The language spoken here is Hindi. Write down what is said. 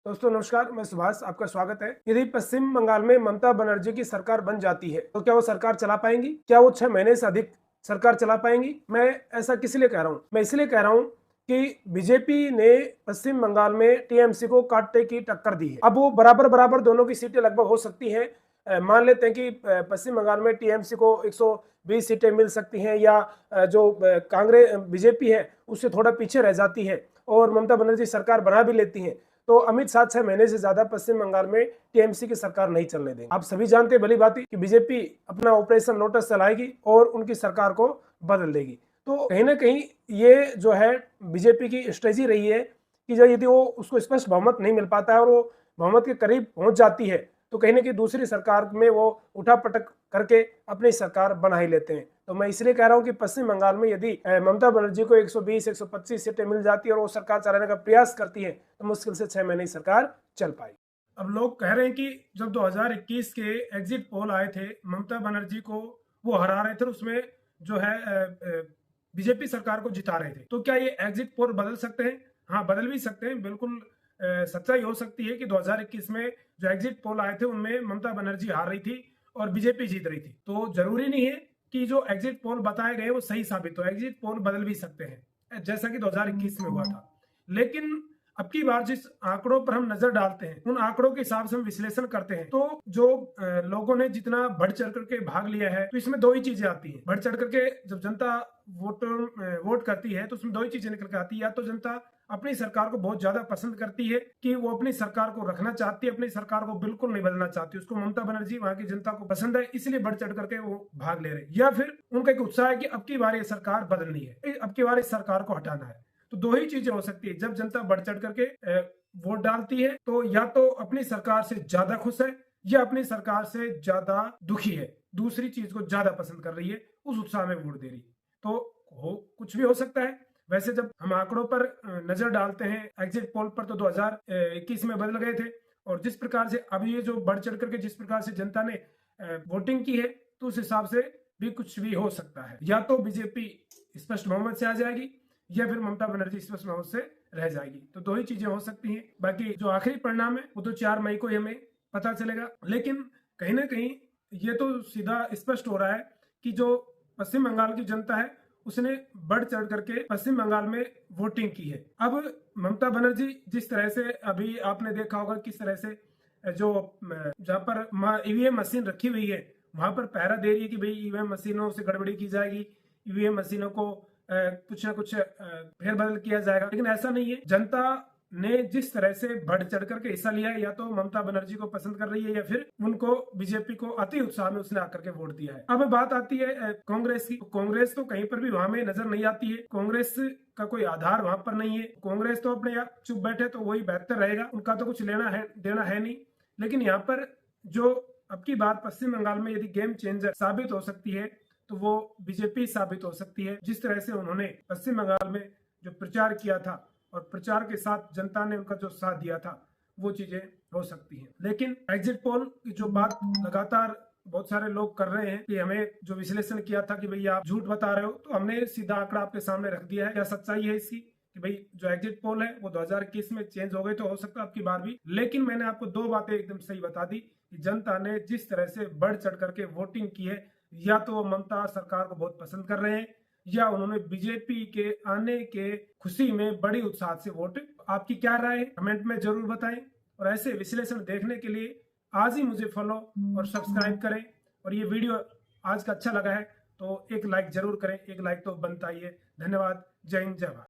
दोस्तों नमस्कार, मैं सुभाष, आपका स्वागत है। यदि पश्चिम बंगाल में ममता बनर्जी की सरकार बन जाती है तो क्या वो सरकार चला पाएंगी? क्या वो 6 महीने से अधिक सरकार चला पाएंगी? मैं ऐसा किस लिए कह रहा हूँ? मैं इसलिए कह रहा हूँ कि बीजेपी ने पश्चिम बंगाल में टीएमसी को कांटे की टक्कर दी है। अब वो बराबर बराबर दोनों की सीटें लगभग हो सकती हैं। मान लेते हैं कि पश्चिम बंगाल में टीएमसी को 120 सीटें मिल सकती हैं, या जो कांग्रेस बीजेपी है उससे थोड़ा पीछे रह जाती है और ममता बनर्जी सरकार बना भी लेती हैं, तो अमित शाह 6 महीने से ज्यादा पश्चिम बंगाल में टीएमसी की सरकार नहीं चलने देंगे। आप सभी जानते हैं भली भांति कि बीजेपी अपना ऑपरेशन लोटस चलाएगी और उनकी सरकार को बदल देगी। तो कहीं ना कहीं ये जो है बीजेपी की स्ट्रेटजी रही है कि जो यदि वो उसको स्पष्ट बहुमत नहीं मिल पाता है और वो बहुमत के करीब पहुंच जाती है तो कहीं ना कहीं दूसरी सरकार में वो उठापटक करके अपनी सरकार बना ही लेते हैं। तो मैं इसलिए कह रहा हूं कि पश्चिम बंगाल में यदि ममता बनर्जी को 120-125 सीटें मिल जाती है और वो सरकार चलाने का प्रयास करती है तो मुश्किल से 6 महीने सरकार चल पाएगी। अब लोग कह रहे हैं कि जब 2021 के एग्जिट पोल आए थे, ममता बनर्जी को वो हरा रहे थे, उसमें जो है बीजेपी सरकार को जिता रहे थे, तो क्या ये एग्जिट पोल बदल सकते हैं? हाँ, बदल भी सकते हैं। बिल्कुल सच्चाई हो सकती है कि 2021 में जो एग्जिट पोल आए थे उनमें ममता बनर्जी हार रही थी और बीजेपी जीत रही थी। तो जरूरी नहीं है कि जो एग्जिट पोल बताए गए वो सही साबित हो। एग्जिट पोल बदल भी सकते हैं, जैसा कि 2021 में हुआ था। लेकिन अब की बार जिस आंकड़ों पर हम नजर डालते हैं, उन आंकड़ों के हिसाब से हम विश्लेषण करते हैं, तो जो लोगों ने जितना बढ़ चढ़ करके भाग लिया है, तो इसमें दो ही चीजें आती हैं। बढ़ चढ़ करके जब जनता वोट करती है तो उसमें दो ही चीजें निकल के आती है। या तो जनता अपनी सरकार को बहुत ज्यादा पसंद करती है कि वो अपनी सरकार को रखना चाहती है, अपनी सरकार को बिल्कुल नहीं बदलना चाहती, उसको ममता बनर्जी वहां की जनता को पसंद है, इसलिए बढ़ चढ़ करके वो भाग ले रहे। या फिर उनका एक उत्साह है कि अब की बार ये सरकार बदलनी है, अब की बार इस सरकार को हटाना है। तो दो ही चीजें हो सकती है। जब जनता बढ़ चढ़ करके वोट डालती है तो या तो अपनी सरकार से ज्यादा खुश है या अपनी सरकार से ज्यादा दुखी है, दूसरी चीज को ज्यादा पसंद कर रही है, उस उत्साह में वोट दे रही। तो कुछ भी हो सकता है। वैसे जब हम आंकड़ों पर नजर डालते हैं एग्जिट पोल पर, तो 2021 में बदल गए थे, और जिस प्रकार से अभी ये जो बढ़ चढ़ करके जिस प्रकार से जनता ने वोटिंग की है, तो उस हिसाब से भी कुछ भी हो सकता है। या तो बीजेपी स्पष्ट बहुमत से आ जाएगी या फिर ममता बनर्जी स्पष्ट बहुमत से रह जाएगी। तो दो ही चीजें हो सकती हैं। बाकी जो आखिरी परिणाम है वो तो 4 मई को ही हमें पता चलेगा। लेकिन कहीं ना कहीं ये तो सीधा स्पष्ट हो रहा है कि जो पश्चिम बंगाल की जनता है उसने बढ़ चढ़ करके पश्चिम बंगाल में वोटिंग की है। अब ममता बनर्जी जिस तरह से अभी आपने देखा होगा किस तरह से जो जहां पर ईवीएम मशीन रखी हुई है वहां पर पहरा दे रही है कि भाई ईवीएम मशीनों से गड़बड़ी की जाएगी, ईवीएम मशीनों को कुछ ना कुछ फेरबदल किया जाएगा। लेकिन ऐसा नहीं है। जनता ने जिस तरह से बढ़ चढ़ करके हिस्सा लिया है, या तो ममता बनर्जी को पसंद कर रही है या फिर उनको बीजेपी को अति उत्साह में उसने आकर के वोट दिया है। अब बात आती है कांग्रेस की। कांग्रेस तो कहीं पर भी वहां में नजर नहीं आती है। कांग्रेस का कोई आधार वहां पर नहीं है। कांग्रेस तो अपने आप चुप बैठे तो वही बेहतर रहेगा, उनका तो कुछ लेना है देना है नहीं। लेकिन यहाँ पर जो अब की बार पश्चिम बंगाल में यदि गेम चेंजर साबित हो सकती है तो वो बीजेपी साबित हो सकती है। जिस तरह से उन्होंने पश्चिम बंगाल में जो प्रचार किया था और प्रचार के साथ जनता ने उनका जो साथ दिया था, वो चीजें हो सकती हैं। लेकिन एग्जिट पोल की जो बात लगातार बहुत सारे लोग कर रहे हैं कि हमें जो विश्लेषण किया था कि भैया आप झूठ बता रहे हो, तो हमने सीधा आंकड़ा आपके सामने रख दिया है। क्या सच्चाई है इसकी कि भाई जो एग्जिट पोल है वो 2021 में चेंज हो गए, तो हो सकता है आपकी बार भी। लेकिन मैंने आपको दो बातें एकदम सही बता दी कि जनता ने जिस तरह से बढ़ चढ़ करके वोटिंग की है, या तो वो ममता सरकार को बहुत पसंद कर रहे हैं या उन्होंने बीजेपी के आने के खुशी में बड़ी उत्साह से वोट। आपकी क्या राय है कमेंट में जरूर बताएं, और ऐसे विश्लेषण देखने के लिए आज ही मुझे फॉलो और सब्सक्राइब करें। और ये वीडियो आज का अच्छा लगा है तो एक लाइक जरूर करें, एक लाइक तो बनता ही है। धन्यवाद। जय हिंद, जय भारत।